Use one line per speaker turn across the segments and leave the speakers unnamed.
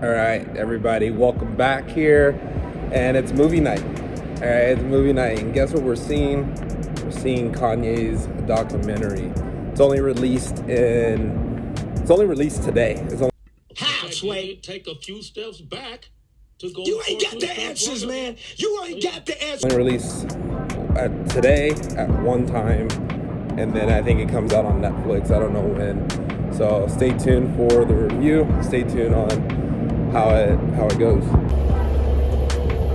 All right, everybody, welcome back here. And it's movie night. All right, it's movie night. And guess what we're seeing? We're seeing Kanye's documentary. It's only released today. It's only
How, Sway? Take a few steps back to go.
You ain't got the answers, man. You ain't got the answers.
released today at one time, and then I think it comes out on Netflix. I don't know when. So stay tuned for the review. Stay tuned on how it goes. All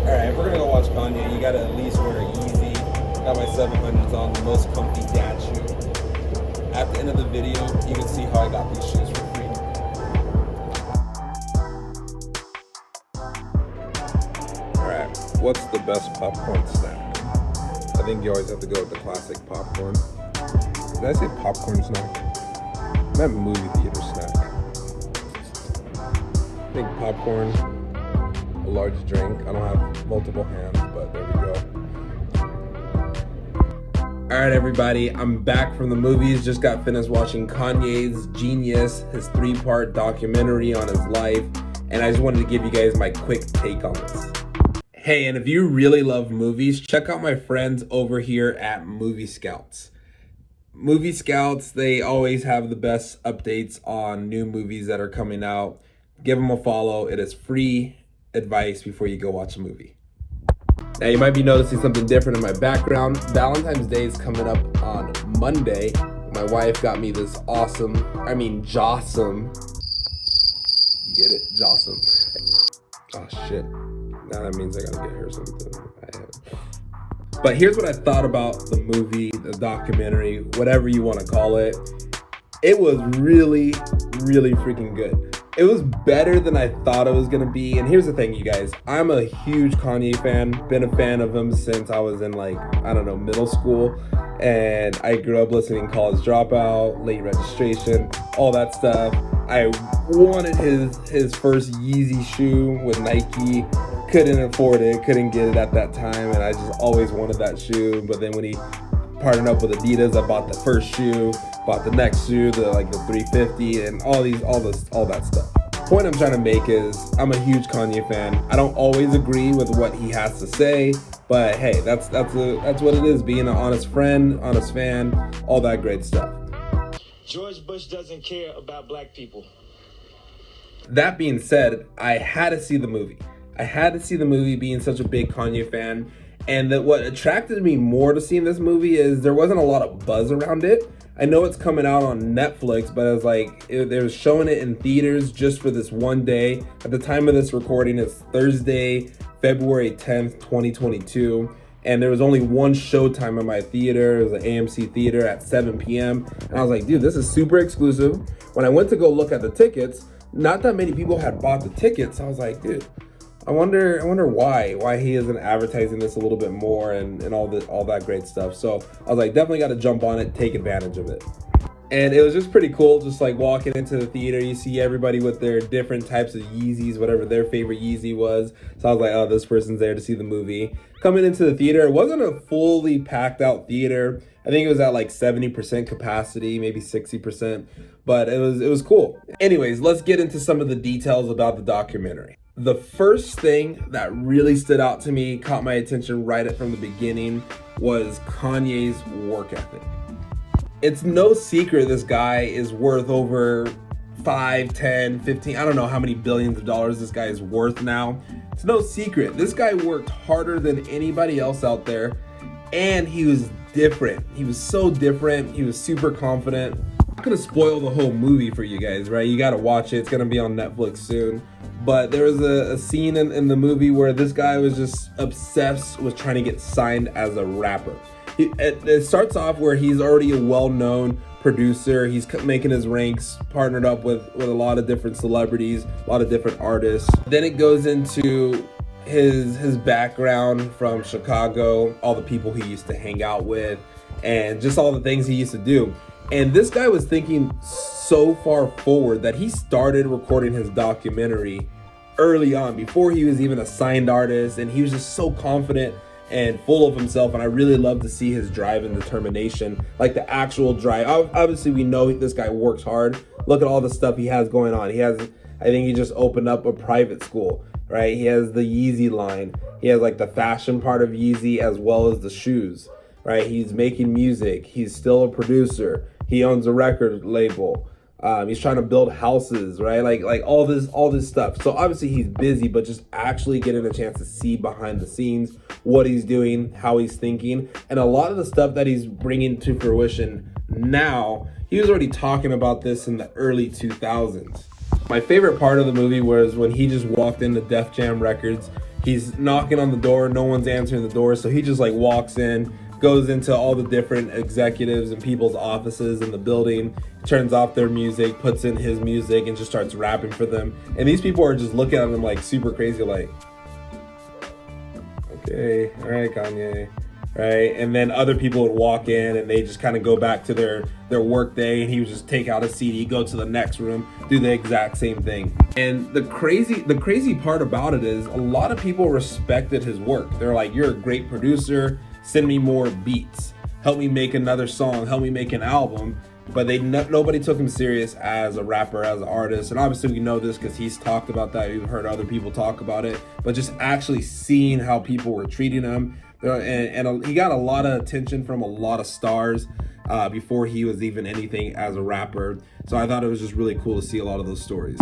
right, if we're gonna go watch Kanye, you gotta at least wear a Yeezy. Got my 700s on, the most comfy dad shoe. At the end of the video, you can see how I got these shoes for free. All right, what's the best popcorn snack? I think you always have to go with the classic popcorn. Did I say popcorn snack? I meant movie theater snack. I think popcorn, a large drink. I don't have multiple hands, but there we go. All right, everybody, I'm back from the movies. Just got finished watching Kanye's jeen-yus, his 3-part documentary on his life, and I just wanted to give you guys my quick take on this. Hey, and if you really love movies, check out my friends over here at Movie Scouts. Movie Scouts, they always have the best updates on new movies that are coming out. Give them a follow. It is free advice before you go watch a movie. Now, you might be noticing something different in my background. Valentine's Day is coming up on Monday. My wife got me this jawsome. You get it? Jawsome. Oh, shit. Now that means I gotta get her something. But here's what I thought about the movie, the documentary, whatever you want to call it. It was really, really freaking good. It was better than I thought it was going to be. And here's the thing, you guys. I'm a huge Kanye fan. Been a fan of him since I was in middle school. And I grew up listening College Dropout, Late Registration, all that stuff. I wanted his first Yeezy shoe with Nike. Couldn't afford it, couldn't get it at that time, and I just always wanted that shoe. But then when he partnered up with Adidas, I bought the first shoe, bought the next shoe, the 350, and all that stuff. Point I'm trying to make is I'm a huge Kanye fan. I don't always agree with what he has to say, but hey, that's what it is, being an honest friend, honest fan, all that great stuff.
George Bush doesn't care about black people.
That being said, I had to see the movie. I had to see the movie, being such a big Kanye fan. And what attracted me more to seeing this movie is there wasn't a lot of buzz around it. I know it's coming out on Netflix, but it was they were showing it in theaters just for this one day. At the time of this recording, it's Thursday, February 10th, 2022. And there was only one showtime in my theater. It was an AMC theater at 7 p.m. And I was like, dude, this is super exclusive. When I went to go look at the tickets, not that many people had bought the tickets. I was like, dude, I wonder why he isn't advertising this a little bit more and all that great stuff. So I was like, definitely got to jump on it, take advantage of it. And it was just pretty cool, just walking into the theater, you see everybody with their different types of Yeezys, whatever their favorite Yeezy was. So I was like, oh, this person's there to see the movie. Coming into the theater, it wasn't a fully packed out theater. I think it was at 70% capacity, maybe 60%, but it was cool. Anyways, let's get into some of the details about the documentary. The first thing that really stood out to me, caught my attention right from the beginning, was Kanye's work ethic. It's no secret this guy is worth over 5, 10, 15, I don't know how many billions of dollars this guy is worth now. It's no secret. This guy worked harder than anybody else out there, and he was different. He was so different. He was super confident. I'm not gonna spoil the whole movie for you guys, right? You gotta watch it. It's gonna be on Netflix soon. But there was a scene in the movie where this guy was just obsessed with trying to get signed as a rapper. It starts off where he's already a well-known producer. He's making his ranks, partnered up with a lot of different celebrities, a lot of different artists. Then it goes into his background from Chicago, all the people he used to hang out with, and just all the things he used to do. And this guy was thinking so far forward that he started recording his documentary early on, before he was even a signed artist, and he was just so confident and full of himself. And I really love to see his drive and determination, the actual drive. Obviously, we know this guy works hard. Look at all the stuff he has going on. He has I think he just opened up a private school, right? He has the Yeezy line. He has like the fashion part of Yeezy as well as the shoes, right? He's making music. He's still a producer. He owns a record label. He's trying to build houses, right? Like all this stuff. So obviously he's busy, but just actually getting a chance to see behind the scenes what he's doing, how he's thinking, and a lot of the stuff that he's bringing to fruition now. He was already talking about this in the early 2000s. My favorite part of the movie was when he just walked into Def Jam Records. He's knocking on the door, no one's answering the door, so he just like walks in, goes into all the different executives and people's offices in the building, turns off their music, puts in his music, and just starts rapping for them. And these people are just looking at him like super crazy, like, okay, all right, Kanye, right? And then other people would walk in and they just kind of go back to their work day, and he would just take out a CD, go to the next room, do the exact same thing. And the crazy part about it is a lot of people respected his work. They're like, you're a great producer, send me more beats, help me make another song, help me make an album. But nobody took him serious as a rapper, as an artist. And obviously we know this because he's talked about that. We've heard other people talk about it. But just actually seeing how people were treating him, and he got a lot of attention from a lot of stars before he was even anything as a rapper. So I thought it was just really cool to see a lot of those stories.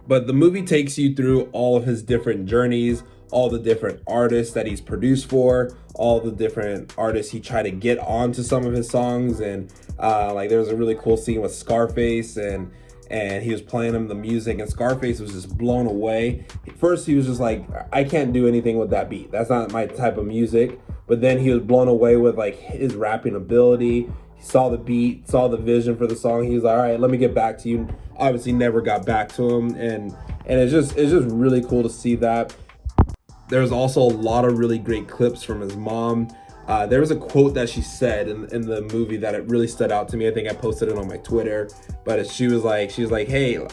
But the movie takes you through all of his different journeys, all the different artists that he's produced for, all the different artists he tried to get onto some of his songs. And like there was a really cool scene with Scarface, and he was playing him the music, and Scarface was just blown away. First he was just like, I can't do anything with that beat, that's not my type of music. But then he was blown away with like his rapping ability. He saw the beat, saw the vision for the song. He was like, all right, let me get back to you. Obviously never got back to him, and it's just really cool to see that. There's also a lot of really great clips from his mom. There was a quote that she said in the movie that it really stood out to me. I think I posted it on my Twitter, but she was like, hey,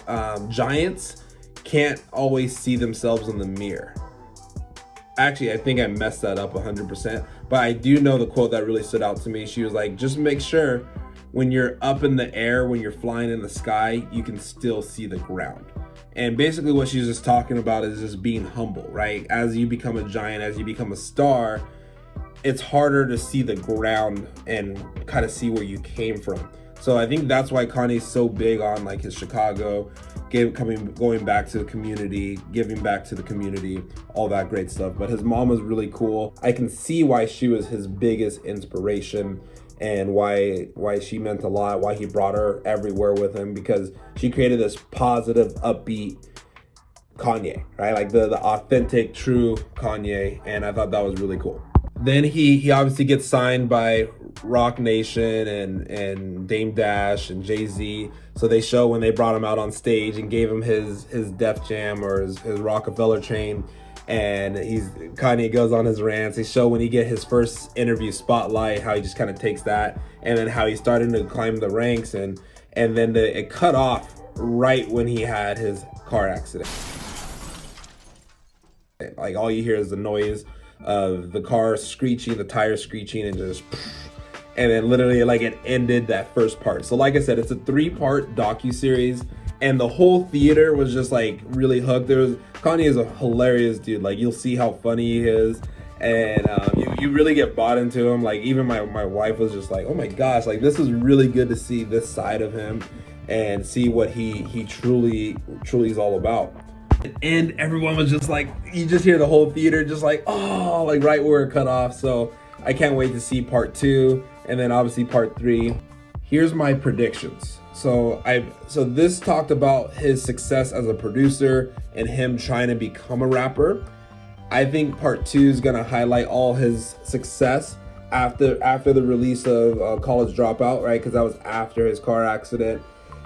giants can't always see themselves in the mirror. Actually, I think I messed that up 100%, but I do know the quote that really stood out to me. She was like, just make sure when you're up in the air, when you're flying in the sky, you can still see the ground. And basically what she's just talking about is just being humble, right? As you become a giant, as you become a star, it's harder to see the ground and kind of see where you came from. So I think that's why Kanye's so big on like his Chicago, going back to the community, giving back to the community, all that great stuff. But his mom was really cool. I can see why she was his biggest inspiration, and why she meant a lot, why he brought her everywhere with him, because she created this positive, upbeat Kanye, right? Like the authentic, true Kanye, and I thought that was really cool. Then he obviously gets signed by Roc Nation and Dame Dash and Jay-Z. So they show when they brought him out on stage and gave him his Def Jam or his Rockefeller chain. And Kanye goes on his rants. They show when he get his first interview spotlight, how he just kind of takes that, and then how he's starting to climb the ranks, and then it cut off right when he had his car accident. Like all you hear is the noise of the car screeching, the tires screeching, and then literally like it ended that first part. So like I said, it's a 3-part docuseries, and the whole theater was just like really hooked. Kanye is a hilarious dude. Like you'll see how funny he is, and you really get bought into him. Like even my wife was just like, oh my gosh, like this is really good to see this side of him and see what he truly is all about. And everyone was just like, you just hear the whole theater just like, oh, like right where it cut off. So I can't wait to see part 2, and then obviously part 3. Here's my predictions. So this talked about his success as a producer and him trying to become a rapper. I think part 2 is gonna highlight all his success after the release of College Dropout, right? Because that was after his car accident.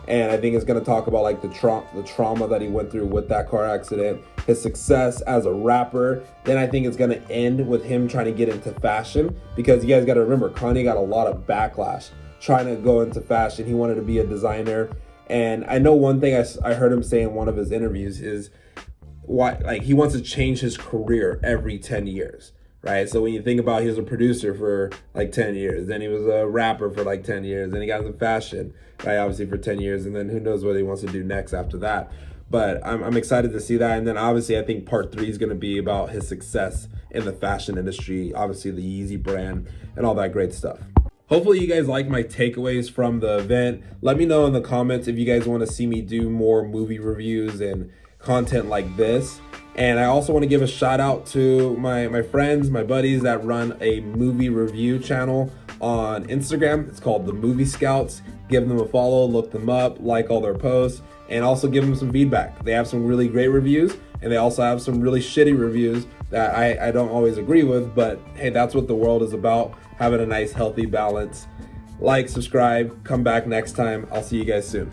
And I think it's going to talk about like the trauma that he went through with that car accident, his success as a rapper. Then I think it's going to end with him trying to get into fashion, because you guys got to remember, Kanye got a lot of backlash trying to go into fashion. He wanted to be a designer. And I know one thing I heard him say in one of his interviews is why, like, he wants to change his career every 10 years. Right, so when you think about, he was a producer for like 10 years, then he was a rapper for like 10 years, then he got into fashion, right, obviously for 10 years, and then who knows what he wants to do next after that. But I'm excited to see that. And then obviously I think part 3 is going to be about his success in the fashion industry, obviously the Yeezy brand and all that great stuff. Hopefully you guys like my takeaways from the event. Let me know in the comments if you guys want to see me do more movie reviews and content like this. And I also want to give a shout out to my friends, my buddies that run a movie review channel on Instagram. It's called The Movie Scouts. Give them a follow, look them up, like all their posts, and also give them some feedback. They have some really great reviews, and they also have some really shitty reviews that I don't always agree with, but hey, that's what the world is about, having a nice, healthy balance. Like, subscribe, come back next time. I'll see you guys soon.